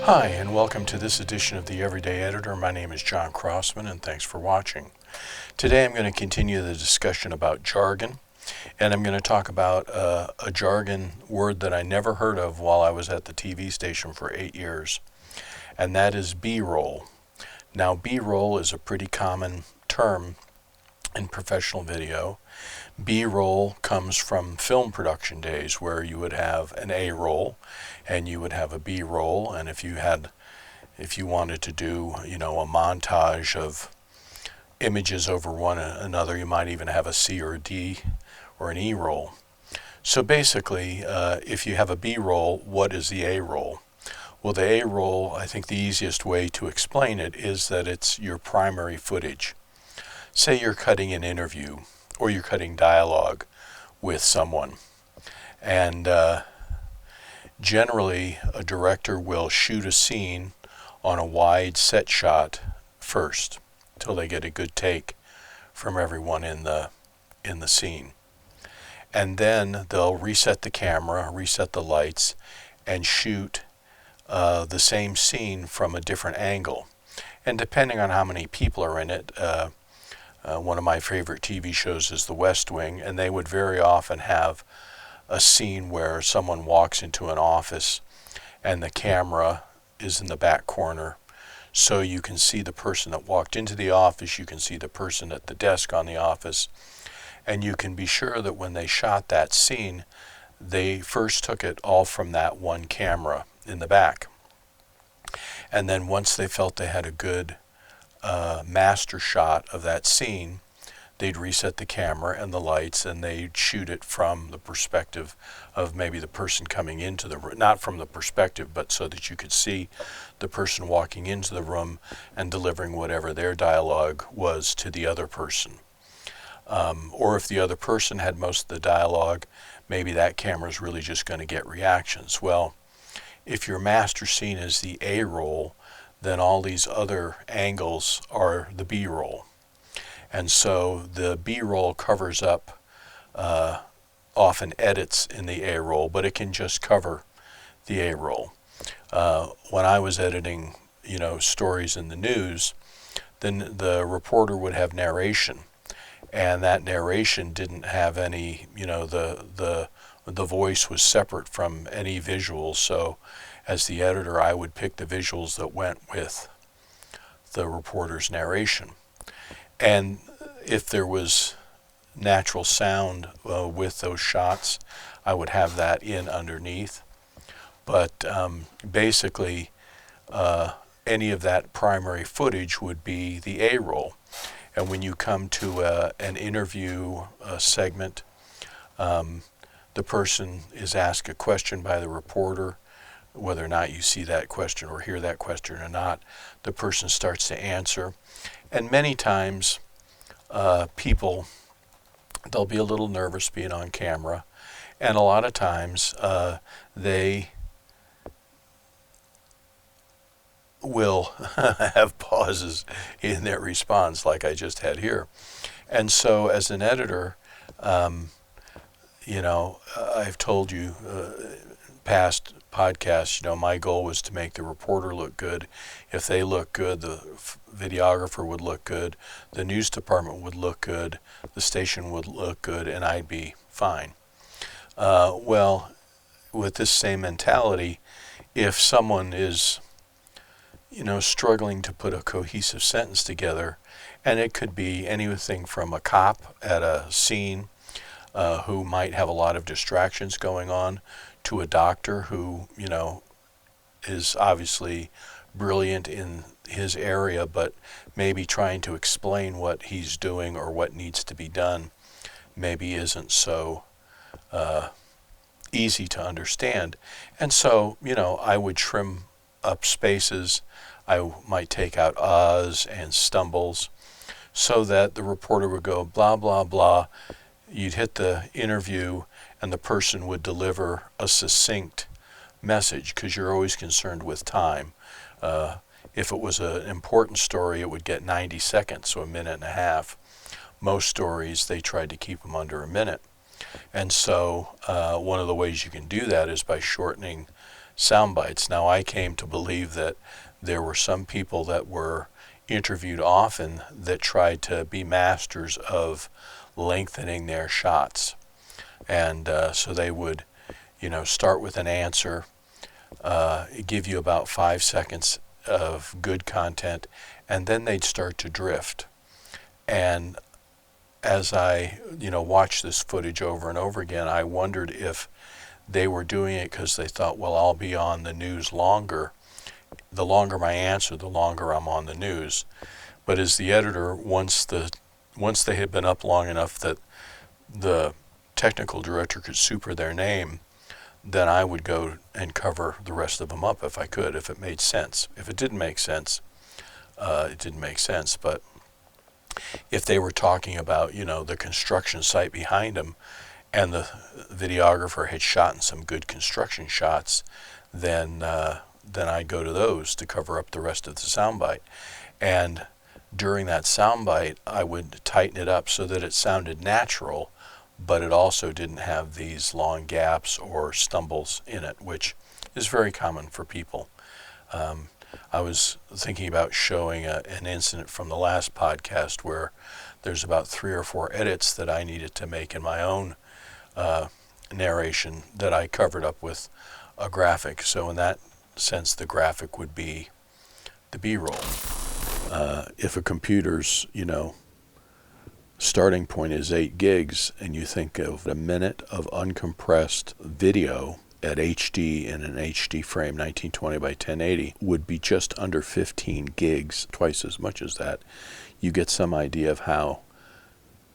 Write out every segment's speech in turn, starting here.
Hi, and welcome to this edition of the Everyday Editor. My name is John Crossman, and thanks for watching. Today I'm going to continue the discussion about jargon, and I'm going to talk about a jargon word that I never heard of while I was at the TV station for 8 years, and that is B-roll. Now, B-roll is a pretty common term in professional video. B-roll comes from film production days where you would have an A-roll and you would have a B-roll, and if you wanted to do, a montage of images over one another, you might even have a C or a D or an E-roll. So basically, if you have a B-roll, what is the A-roll? Well, the A-roll, I think the easiest way to explain it is that it's your primary footage. Say you're cutting an interview or you're cutting dialogue with someone, and generally a director will shoot a scene on a wide set shot first till they get a good take from everyone in the scene, and then they'll reset the camera, reset the lights, and shoot the same scene from a different angle. And depending on how many people are in it, one of my favorite TV shows is The West Wing, and they would very often have a scene where someone walks into an office and the camera is in the back corner. So you can see the person that walked into the office, you can see the person at the desk on the office, and you can be sure that when they shot that scene, they first took it all from that one camera in the back. And then once they felt they had a good master shot of that scene, they'd reset the camera and the lights, and they'd shoot it from the perspective of maybe the person coming into the room, not from the perspective, but so that you could see the person walking into the room and delivering whatever their dialogue was to the other person. Or if the other person had most of the dialogue, maybe that camera is really just going to get reactions. Well, if your master scene is the A-roll, then all these other angles are the B-roll. And so the B-roll covers up often edits in the A-roll, but it can just cover the A-roll. When I was editing, stories in the news, then the reporter would have narration, and that narration didn't have any, the voice was separate from any visuals. So as the editor, I would pick the visuals that went with the reporter's narration. And if there was natural sound with those shots, I would have that in underneath. But basically, any of that primary footage would be the A-roll. And when you come to an interview segment, the person is asked a question by the reporter. Whether or not you see that question or hear that question or not, the person starts to answer. And many times, people, they'll be a little nervous being on camera, and a lot of times they will have pauses in their response like I just had here. And so as an editor, I've told you past podcasts, my goal was to make the reporter look good. If they look good, the videographer would look good, the news department would look good, the station would look good, and I'd be fine. Well, with this same mentality, if someone is, struggling to put a cohesive sentence together, and it could be anything from a cop at a scene who might have a lot of distractions going on, to a doctor who, is obviously brilliant in his area, but maybe trying to explain what he's doing or what needs to be done maybe isn't so easy to understand. And so, I would trim up spaces. I might take out ahs and stumbles so that the reporter would go blah, blah, blah. You'd hit the interview and the person would deliver a succinct message, because you're always concerned with time. If it was an important story, it would get 90 seconds, so a minute and a half. Most stories, they tried to keep them under a minute. And so one of the ways you can do that is by shortening sound bites. Now, I came to believe that there were some people that were interviewed often that tried to be masters of lengthening their shots. And so they would, start with an answer, give you about 5 seconds of good content, and then they'd start to drift. And as I, watched this footage over and over again, I wondered if they were doing it because they thought, well, I'll be on the news longer. The longer my answer, the longer I'm on the news. But as the editor, once they had been up long enough that the technical director could super their name, then I would go and cover the rest of them up if I could, if it made sense. If it didn't make sense, it didn't make sense. But if they were talking about, the construction site behind them, and the videographer had shot some good construction shots, then I'd go to those to cover up the rest of the soundbite. And during that soundbite, I would tighten it up so that it sounded natural, but it also didn't have these long gaps or stumbles in it, which is very common for people. I was thinking about showing an incident from the last podcast where there's about 3 or 4 edits that I needed to make in my own narration that I covered up with a graphic. So in that sense, the graphic would be the B-roll. If a computer's, starting point is 8 gigs, and you think of a minute of uncompressed video at HD in an HD frame, 1920 by 1080, would be just under 15 gigs, twice as much as that. You get some idea of how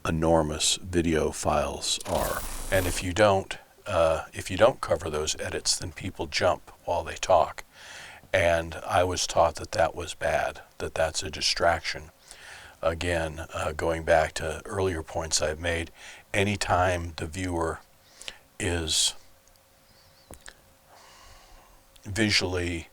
enormous video files are. And if you don't cover those edits, then people jump while they talk. And I was taught that was bad, that's a distraction. Again, going back to earlier points I've made, anytime the viewer is visually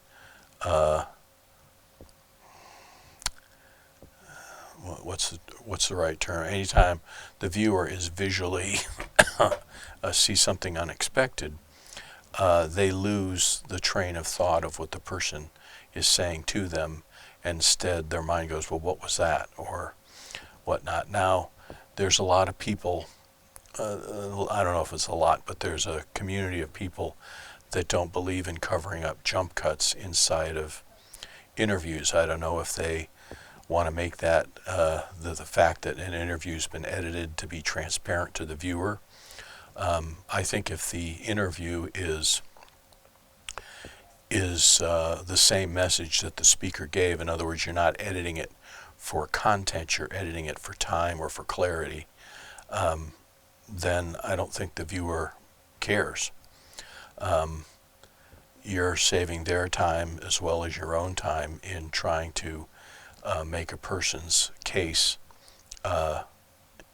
what's the right term? Anytime the viewer is visually see something unexpected, they lose the train of thought of what the person is saying to them. Instead, their mind goes, well, what was that? Or whatnot. Now, there's a lot of people, I don't know if it's a lot, but there's a community of people that don't believe in covering up jump cuts inside of interviews. I don't know if they want to make that the fact that an interview's been edited to be transparent to the viewer. I think if the interview is the same message that the speaker gave, in other words, you're not editing it for content, you're editing it for time or for clarity, then I don't think the viewer cares. You're saving their time as well as your own time in trying to make a person's case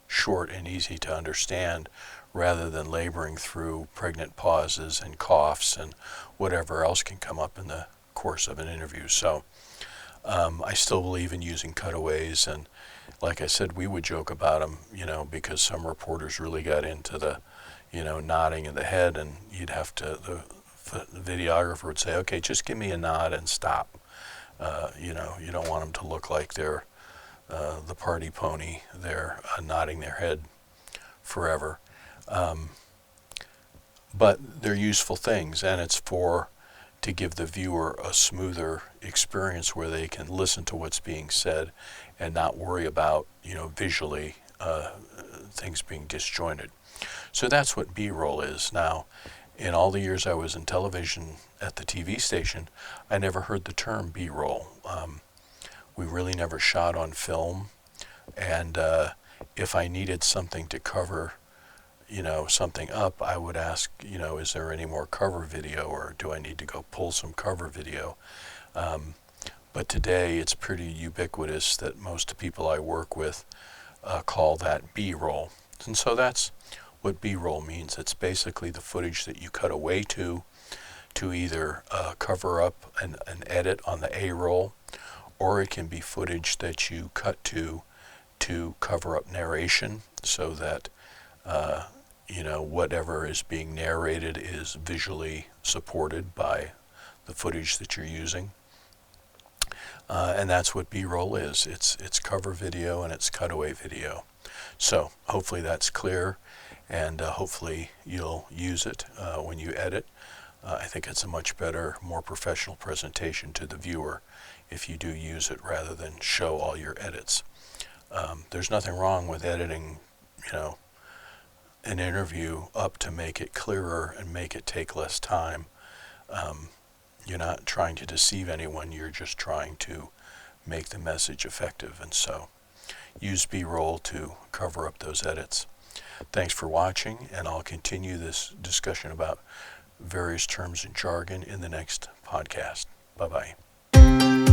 short and easy to understand, rather than laboring through pregnant pauses and coughs and whatever else can come up in the course of an interview. So I still believe in using cutaways, and like I said, we would joke about them, because some reporters really got into the, nodding of the head, and you'd have to, the videographer would say, okay, just give me a nod and stop. You don't want them to look like they're the party pony. They're nodding their head forever. But they're useful things, and it's to give the viewer a smoother experience where they can listen to what's being said and not worry about, visually things being disjointed. So that's what B-roll is. Now, in all the years I was in television at the TV station, I never heard the term B-roll. We really never shot on film, and if I needed something to cover something up, I would ask, is there any more cover video, or do I need to go pull some cover video? But today it's pretty ubiquitous that most people I work with call that B-roll. And so that's what B-roll means. It's basically the footage that you cut away to either cover up an edit on the A-roll, or it can be footage that you cut to cover up narration so that whatever is being narrated is visually supported by the footage that you're using. And that's what B-roll is. It's cover video and it's cutaway video. So hopefully that's clear, and hopefully you'll use it when you edit. I think it's a much better, more professional presentation to the viewer if you do use it rather than show all your edits. There's nothing wrong with editing, an interview up to make it clearer and make it take less time. You're not trying to deceive anyone, you're just trying to make the message effective, and so use B-roll to cover up those edits. Thanks for watching, and I'll continue this discussion about various terms and jargon in the next podcast. Bye-bye.